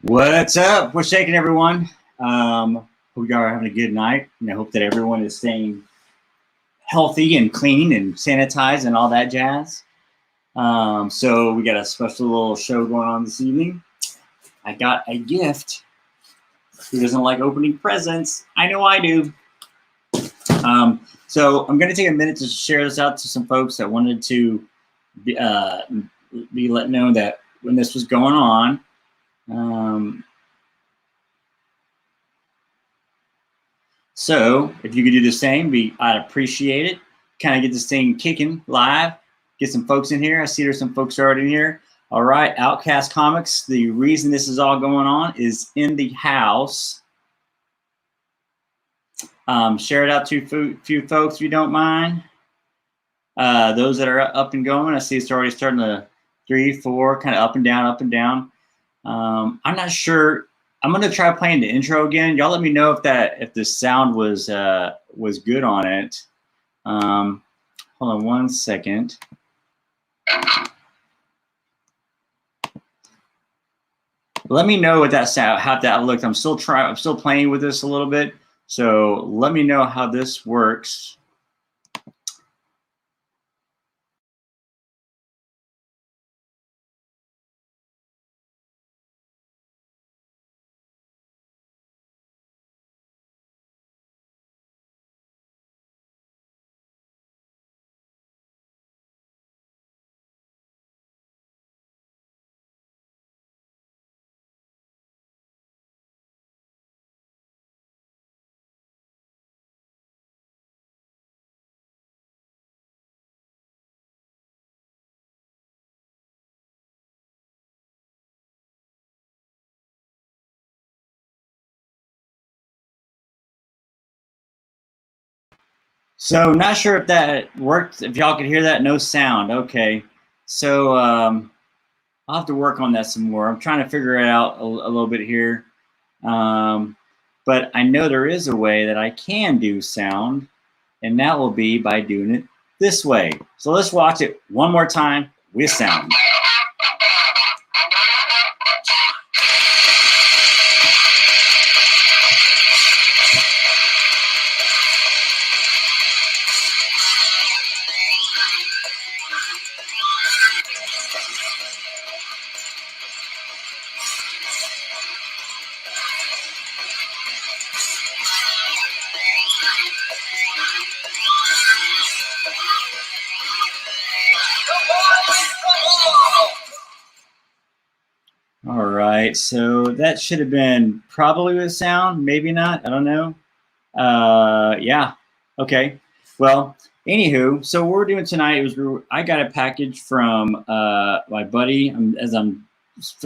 What's up? What's shaking, everyone? Hope you are having a good night, and I hope that everyone is staying healthy and clean and sanitized and all that jazz. So we got a special little show going on this evening. I got a gift. Who doesn't like opening presents? I know I do. So I'm going to take a minute to share this out to some folks that wanted to be let know that when this was going on. So if you could do the same, I'd appreciate it. Kind of get this thing kicking live. Get some folks in here. I see there's some folks already in here. All right, Outcast Comics. The reason this is all going on is in the house. Share it out to a few folks if you don't mind. Those that are up and going, I see it's already starting to 3, 4, kind of up and down, up and down. I'm not sure. I'm gonna try playing the intro again. Y'all let me know if the sound was good on it. Hold on one second. Let me know what that sound, how that looked. I'm still playing with this a little bit. So let me know how this works. So not sure if that worked, if y'all could hear that, no sound. Okay. So I'll have to work on that some more. I'm trying to figure it out a little bit here. But I know there is a way that I can do sound, and that will be by doing it this way. So let's watch it one more time with sound. All right, so that should have been probably with sound, maybe not, I don't know. Yeah, okay. Well, anywho, so what we're doing tonight is I got a package from my buddy, as I'm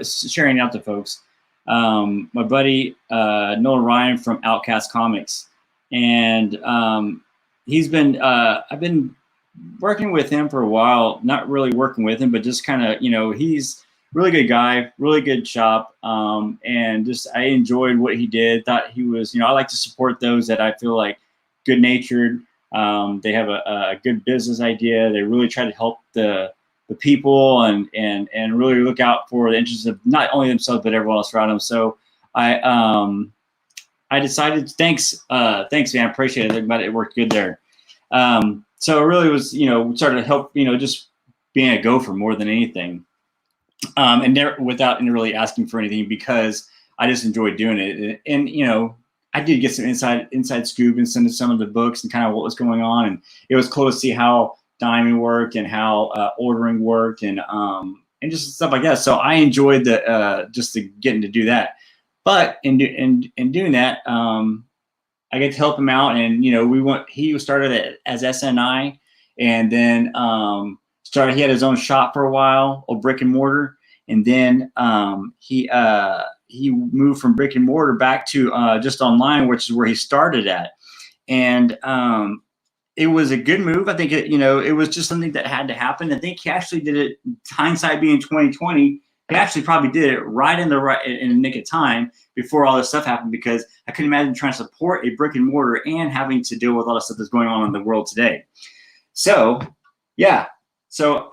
sharing out to folks, my buddy Noah Ryan from Outcast Comics. And he's been, I've been working with him for a while, not really working with him, but just kind of, he's really good guy, really good shop, and just I enjoyed what he did. Thought he was, I like to support those that I feel like good-natured. They have a good business idea. They really try to help the people and really look out for the interests of not only themselves but everyone else around them. So I decided, thanks man, I appreciate it. But it worked good there. So it really was, started to help, just being a gopher more than anything. And without really asking for anything, because I just enjoyed doing it. And I did get some inside scoop and some of the books and kind of what was going on. And it was cool to see how Diamond worked and how ordering worked and just stuff like that. So I enjoyed just getting to do that. But in doing that, I get to help him out. And he started as SNI, and then he had his own shop for a while, a brick and mortar, and then he moved from brick and mortar back to just online, which is where he started at. And it was a good move. I think it was just something that had to happen. I think he actually did it, hindsight being 2020, he actually probably did it right in the nick of time before all this stuff happened, because I couldn't imagine trying to support a brick and mortar and having to deal with all the stuff that's going on in the world today. So yeah. So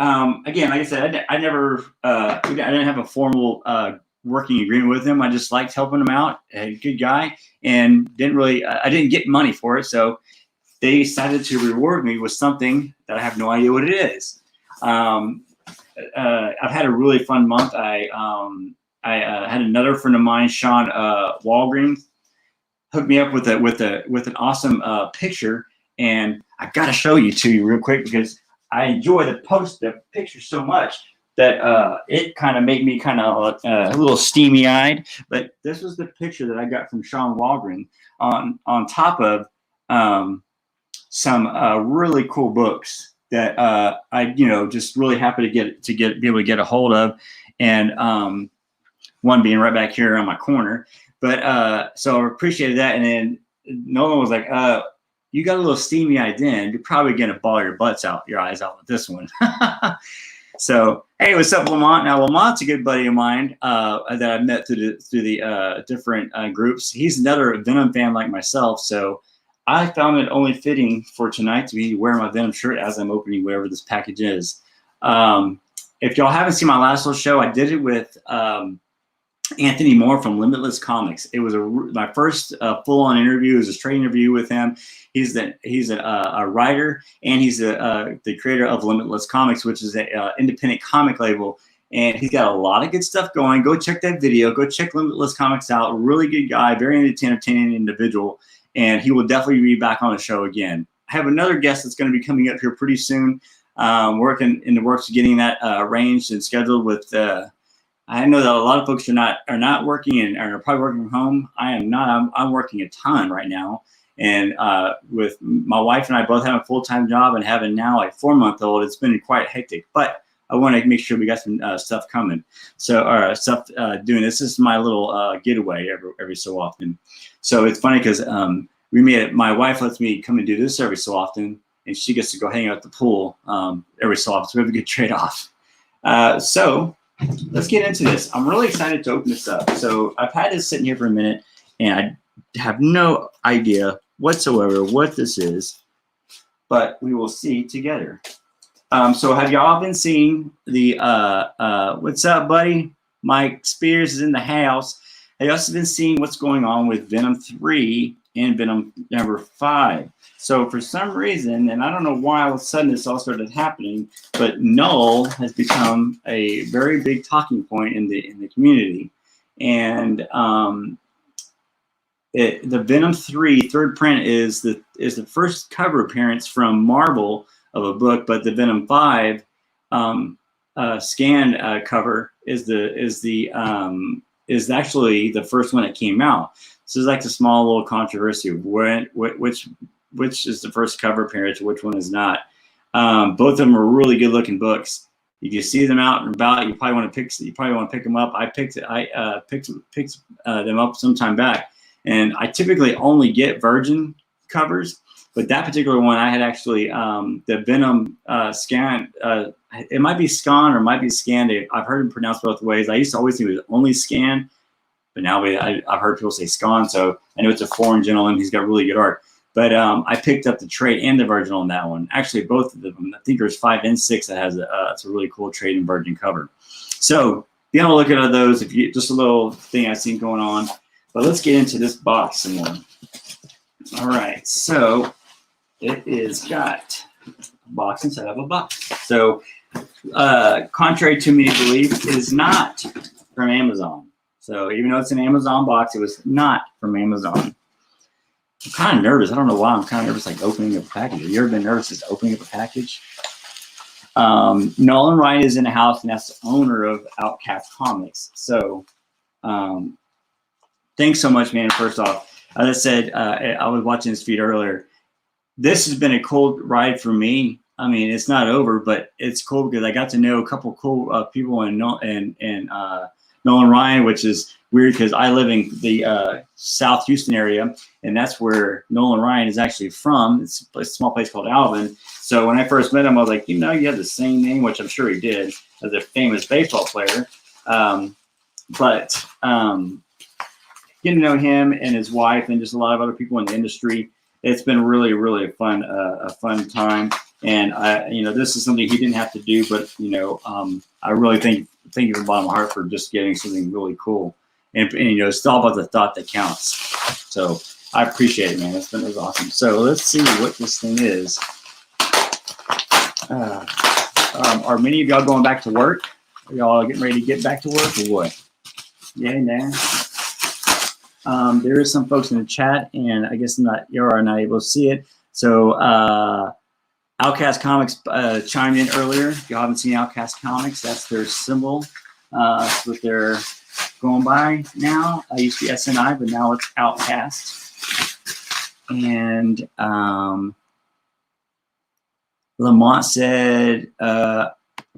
again, like I said, I didn't have a formal working agreement with him. I just liked helping him out. A good guy, and I didn't get money for it. So they decided to reward me with something that I have no idea what it is. I've had a really fun month. I had another friend of mine, Sean Walgreens, hooked me up with an awesome picture, and I got to show you to you real quick because I enjoy the picture so much that it kind of made me kind of a little steamy eyed. But this was the picture that I got from Sean Walgreens on top of some really cool books that I just really happy to be able to get a hold of, and one being right back here on my corner. But so I appreciated that. And then Nolan was like, you got a little steamy eyed then. You're probably going to bawl your eyes out with this one. So, hey, what's up, Lamont? Now, Lamont's a good buddy of mine that I met through the different groups. He's another Venom fan like myself. So I found it only fitting for tonight to be wearing my Venom shirt as I'm opening whatever this package is. If y'all haven't seen my last little show, I did it with Anthony Moore from Limitless Comics. It was my first full-on interview. It was a straight interview with him. He's a writer, and he's the creator of Limitless Comics, which is an independent comic label. And he's got a lot of good stuff going. Go check that video. Go check Limitless Comics out. Really good guy, very entertaining individual, and he will definitely be back on the show again. I have another guest that's going to be coming up here pretty soon. Working in the works of getting that arranged and scheduled with. I know that a lot of folks are not working and are probably working from home. I am not. I'm working a ton right now, and with my wife and I both having a full-time job and having now a 4-month-old, it's been quite hectic. But I want to make sure we got some stuff coming. So stuff doing this. This is my little getaway every so often. So it's funny because we made it. My wife lets me come and do this every so often, and she gets to go hang out at the pool every so often. So we have a good trade-off. So let's get into this. I'm really excited to open this up. So I've had this sitting here for a minute, and I have no idea whatsoever what this is, but we will see together. So have y'all been seeing the, what's up, buddy? Mike Spears is in the house. Have you also been seeing what's going on with Venom 3 and Venom number 5? So for some reason, and I don't know why all of a sudden this all started happening, but Null has become a very big talking point in the community. And the Venom 3 third print is the first cover appearance from Marvel of a book, but the Venom 5 scan cover is actually the first one that came out. So it's like a small little controversy of which is the first cover appearance, which one is not. Both of them are really good looking books. If you see them out and about, you probably want to pick them up. I picked them up some time back, and I typically only get Virgin covers, but that particular one I had actually the Venom scan. It might be Scan or it might be Scanned. I've heard them pronounced both ways. I used to always think it was only Scan, but now I've heard people say Scan. So I know it's a foreign gentleman. He's got really good art. But I picked up the trade and the Virgin on that one. Actually, both of them. I think there's 5 and 6 that has it's a really cool trade and Virgin cover. So be on the lookout of those. If you just a little thing I've seen going on. But let's get into this box some more. All right, so it is got a box inside of a box. So contrary to many belief, it is not from Amazon. So even though it's an Amazon box, it was not from Amazon. I'm kind of nervous. I don't know why. I'm kind of nervous, like opening up a package. Have you ever been nervous just opening up a package? Nolan Ryan is in the house, and that's the owner of Outcast Comics. So thanks so much, man. First off, as I said, I was watching this feed earlier. This has been a cool ride for me. I mean, it's not over, but it's cool because I got to know a couple cool people in Nolan Ryan, which is weird because I live in the South Houston area, and that's where Nolan Ryan is actually from. It's a small place called Alvin. So when I first met him, I was like, you have the same name, which I'm sure he did, as a famous baseball player. But getting to know him and his wife and just a lot of other people in the industry, it's been really, really a fun time. And this is something he didn't have to do, but I really thank you from the bottom of my heart for just getting something really cool. And it's all about the thought that counts. So I appreciate it, man. It was awesome. So let's see what this thing is. Are many of y'all going back to work? Are y'all getting ready to get back to work or what? Yeah, nah. There is some folks in the chat, and I guess you are not able to see it. So Outcast Comics chimed in earlier. If y'all haven't seen Outcast Comics, that's their symbol. That's what they're going by now. I used to be SNI, but now it's Outcast. And Lamont said,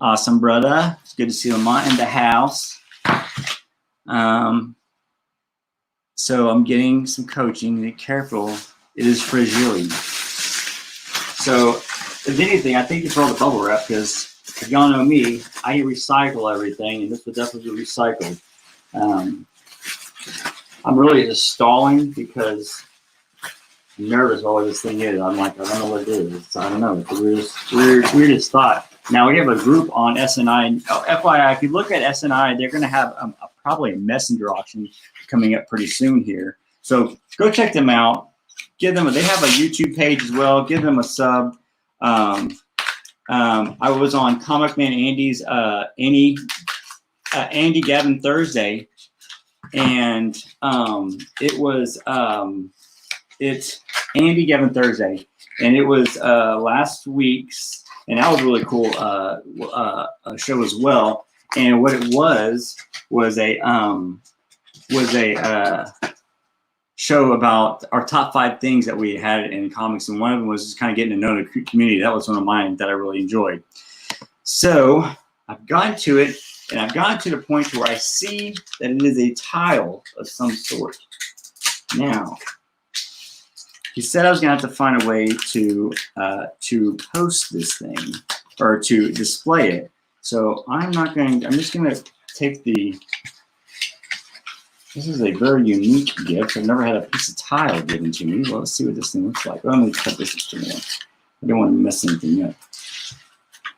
awesome, brother. It's good to see Lamont in the house. So I'm getting some coaching. Be careful. It is fragile. So if anything, I think you throw the bubble wrap, because if y'all know me, I recycle everything, and this would definitely be recycled. I'm really just stalling because I'm nervous about what this thing is. I'm like, I don't know what it is. I don't know. It's the weirdest thought. Now we have a group on SNI. FYI, if you look at SNI, they're going to have probably a messenger auction coming up pretty soon here. So go check them out. They have a YouTube page as well. Give them a sub. I was on Comic Man Andy's Andy Gavin Thursday, and it's Andy Gavin Thursday, and it was last week's, and that was really cool a show as well. And what it was a show about our top 5 things that we had in comics, and one of them was just kind of getting to know the community. That was one of mine that I really enjoyed. So I've gotten to it, and I've gotten to the point where I see that it is a tile of some sort. Now, he said I was gonna have to find a way to post this thing or to display it. So I'm just gonna take this is a very unique gift. I've never had a piece of tile given to me. Well, let's see what this thing looks like. Well, let me cut this extra more. I don't want to mess anything up.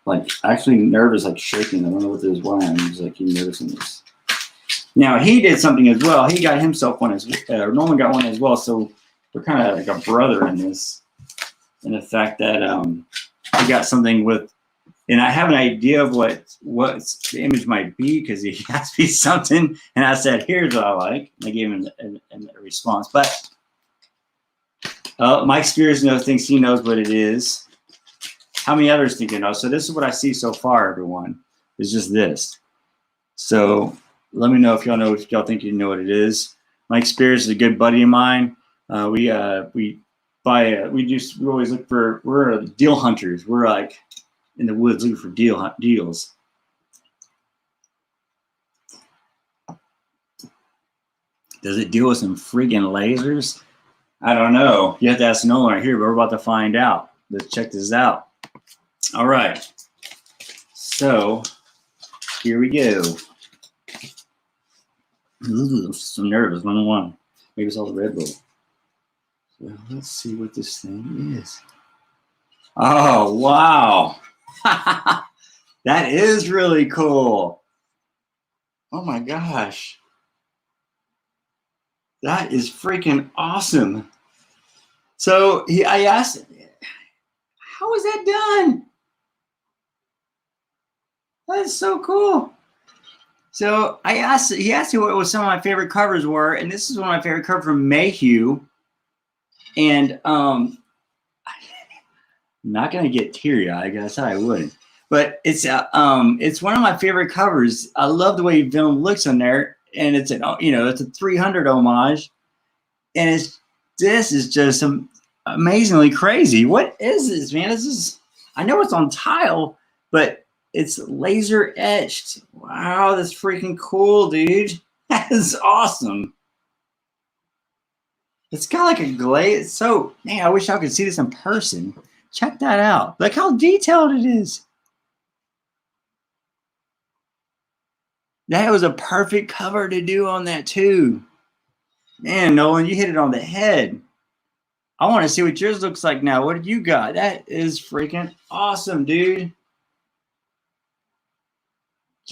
Like, actually nervous, like shaking. I don't know what this is. Why I'm just like nervous in this. Now, he did something as well. He got himself one as well. Norman got one as well. So we're kind of like a brother in this. In the fact that he got something with, and I have an idea of what the image might be, because he asked me something, and I said, "Here's what I like." And I gave him a response. But Mike Spears thinks he knows what it is. How many others think you know? So this is what I see so far, everyone. It's just this. So let me know if y'all think you know what it is. Mike Spears is a good buddy of mine. We always look for, we're deal hunters. We're like in the woods looking for deals. Does it deal with some friggin' lasers? I don't know. You have to ask Nolan right here, but we're about to find out. Let's check this out. All right. So here we go. Ooh, I'm so nervous. 101. Maybe it's all the Red Bull. So let's see what this thing is. Oh, wow. That is really cool. Oh my gosh. That is freaking awesome. So I asked, how was that done? That is so cool. So he asked me what some of my favorite covers were, and this is one of my favorite covers from Mayhew. And I'm not gonna get teary-eyed. I guess I wouldn't. But it's one of my favorite covers. I love the way Venom looks on there, and it's it's a 300 homage, and this is just amazingly crazy. What is this, man? I know it's on tile, but it's laser etched. Wow, that's freaking cool, dude. That is awesome. It's got like a glaze. So, man, I wish I could see this in person. Check that out. Look how detailed it is. That was a perfect cover to do on that too. Man, Nolan, you hit it on the head. I want to see what yours looks like now. What did you got? That is freaking awesome, dude.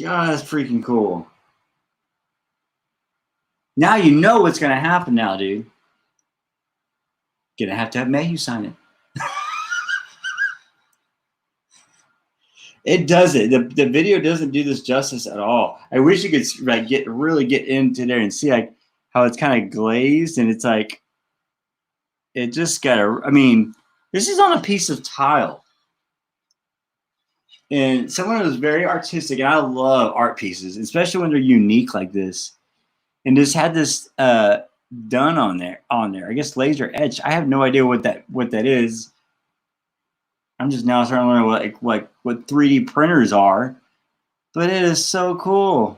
God, that's freaking cool. Now you know what's going to happen now, dude. Gonna have Mayhew sign it. It doesn't. The video doesn't do this justice at all. I wish you could like really get into there and see like how it's kind of glazed and it's like it just got a. I mean, this is on a piece of tile, and someone who's very artistic. And I love art pieces, especially when they're unique like this. And just had this done on there. I guess laser etched. I have no idea what that is. I'm just now starting to learn what 3D printers are, but it is so cool. I'm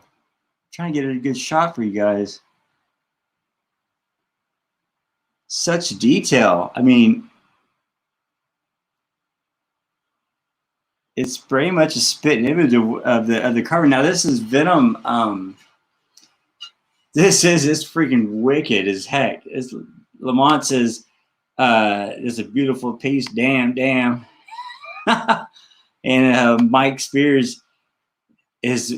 trying to get a good shot for you guys. Such detail. I mean, it's pretty much a spit image of the cover. Now this is Venom. This is freaking wicked as heck. Lamont says, "It's a beautiful piece. Damn." And Mike Spears it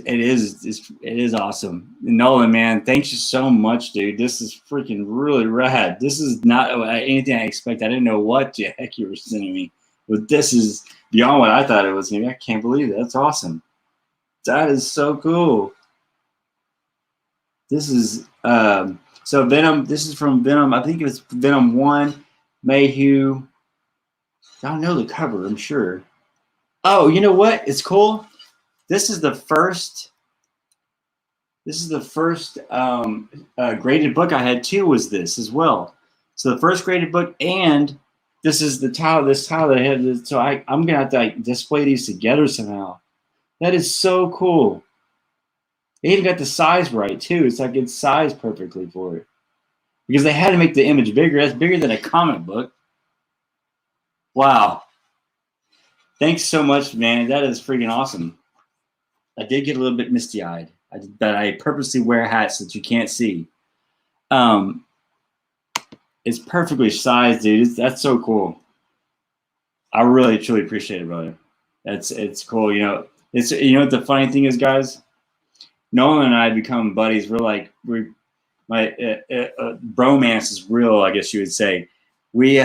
is awesome. Nolan, man, thanks you so much, dude. This is freaking really rad. This is not anything I expect. I didn't know what the heck you were sending me, but this is beyond what I thought it was. I can't believe it. That's awesome. That is so cool. This is so Venom. This is from Venom. I think it was Venom 1. Mayhew. I don't know the cover. I'm sure. Oh, you know what? It's cool. This is the first graded book I had too. Was this as well? So the first graded book, and this is the tile. This tile that I had. So I'm gonna have to like display these together somehow. That is so cool. They even got the size right too. It's like it's sized perfectly for it because they had to make the image bigger. That's bigger than a comic book. Wow. Thanks so much, man. That is freaking awesome. I did get a little bit misty-eyed, but I purposely wear hats that you can't see. It's perfectly sized, dude. That's so cool. I really, truly appreciate it, brother. It's cool. What the funny thing is, guys? Nolan and I become buddies. My bromance is real, I guess you would say. We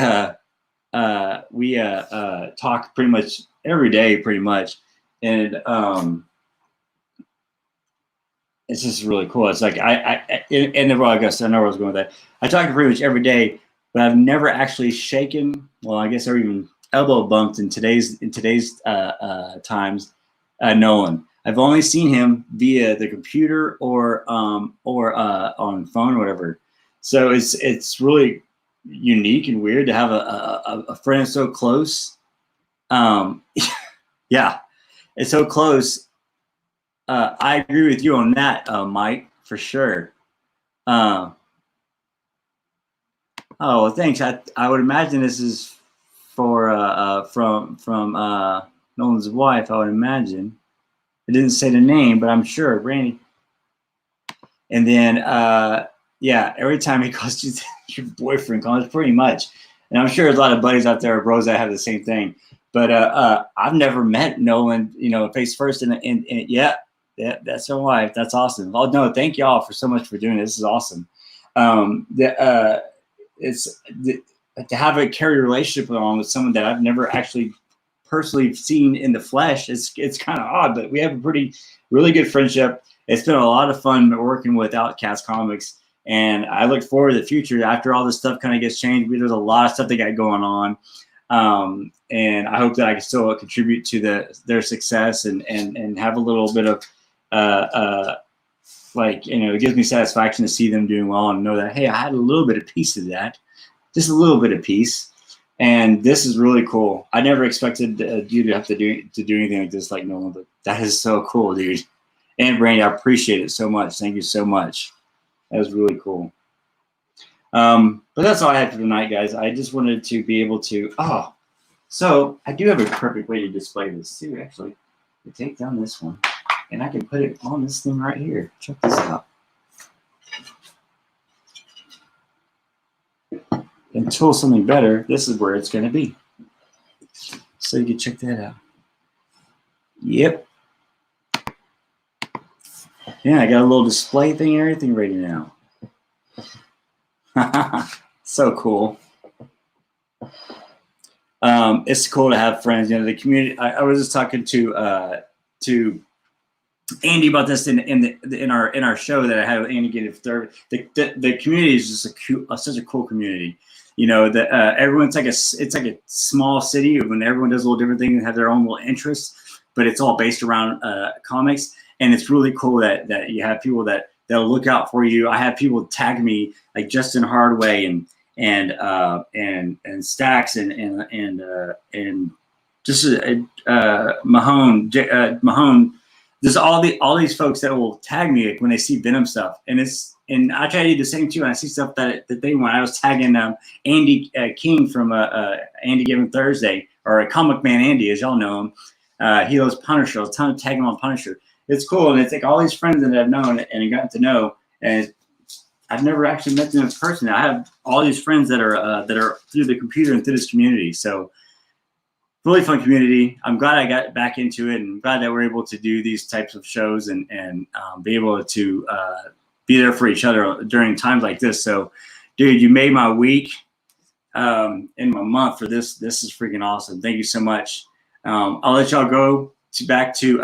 talk pretty much every day, pretty much, and it's just really cool. It's like I guess I know where I was going with that. I talk to pretty much every day, but I've never actually shaken. Well, I guess or even elbow bumped in today's times. Nolan. I've only seen him via the computer or on phone or whatever. So it's really unique and weird to have a friend so close. Yeah, it's so close. I agree with you on that, Mike, for sure. Oh, well, thanks. I would imagine this is for from Nolan's wife. I would imagine. It didn't say the name, but I'm sure Randy. And then yeah, every time he calls you your boyfriend, calls pretty much. And I'm sure there's a lot of buddies out there, bros, that have the same thing. But I've never met Nolan, face first. And yeah, that's my wife. That's awesome. Oh no, thank y'all for so much for doing this. This is awesome. To have a carry relationship along with someone that I've never actually personally seen in the flesh. It's kind of odd, but we have a really good friendship. It's been a lot of fun working with Outcast Comics, and I look forward to the future. After all this stuff kind of gets changed, there's a lot of stuff they got going on, and I hope that I can still contribute to their success and have a little bit of it gives me satisfaction to see them doing well and know that, hey, I had a little bit of piece of that, just a little bit of piece. And this is really cool. I never expected you to have to do anything like this, like Nolan, but that is so cool, dude. And Brandy, I appreciate it so much. Thank you so much. That was really cool. But that's all I had for tonight, guys. I just wanted to be able to. Oh, so I do have a perfect way to display this too. Actually, I take down this one, and I can put it on this thing right here. Check this out. And until something better, this is where it's going to be. So you can check that out. Yep. Yeah, I got a little display thing and everything ready now. So cool. It's cool to have friends. You know, the community. I was just talking to Andy about this in our show that I had with Andy Gated Third. The community is just such a cool community. You know, that everyone's like it's like a small city when everyone does a little different thing and have their own little interests, but it's all based around comics. And it's really cool that you have people that'll look out for you. I have people tag me like Justin Hardway and Stacks and just Mahone. There's all these folks that will tag me when they see Venom stuff, and I try to do the same too. And I see stuff that they want. I was tagging Andy King from Andy Given Thursday, or Comic Man Andy, as y'all know him. He loves Punisher. I was trying to tag him on Punisher. It's cool, and it's like all these friends that I've known and gotten to know, and I've never actually met them in person. I have all these friends that are through the computer and through this community. So really fun community. I'm glad I got back into it, and I'm glad that we're able to do these types of shows and be able to be there for each other during times like this. So, dude, you made my week and my month for this. This is freaking awesome. Thank you so much. I'll let y'all go back to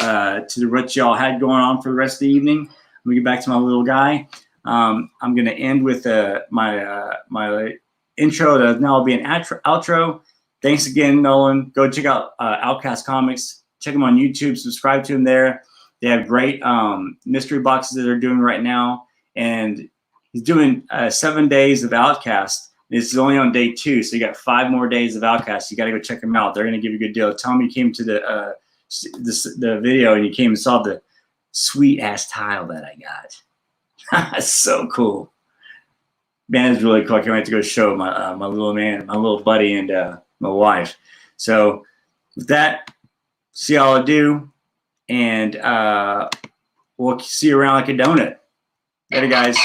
what y'all had going on for the rest of the evening. Let me get back to my little guy. I'm going to end with my intro that now will be an outro. Thanks again, Nolan. Go check out Outcast Comics. Check them on YouTube. Subscribe to them there. They have great mystery boxes that they're doing right now. And he's doing 7 days of Outcast. It's only on day 2, so you got 5 more days of Outcast. You got to go check them out. They're going to give you a good deal. Tell me you came to the video and you came and saw the sweet ass tile that I got. So cool. Man, it's really cool. I can't wait to go show my little man, my little buddy, and my wife. So with that, see y'all do, and we'll see you around like a donut. Later, guys.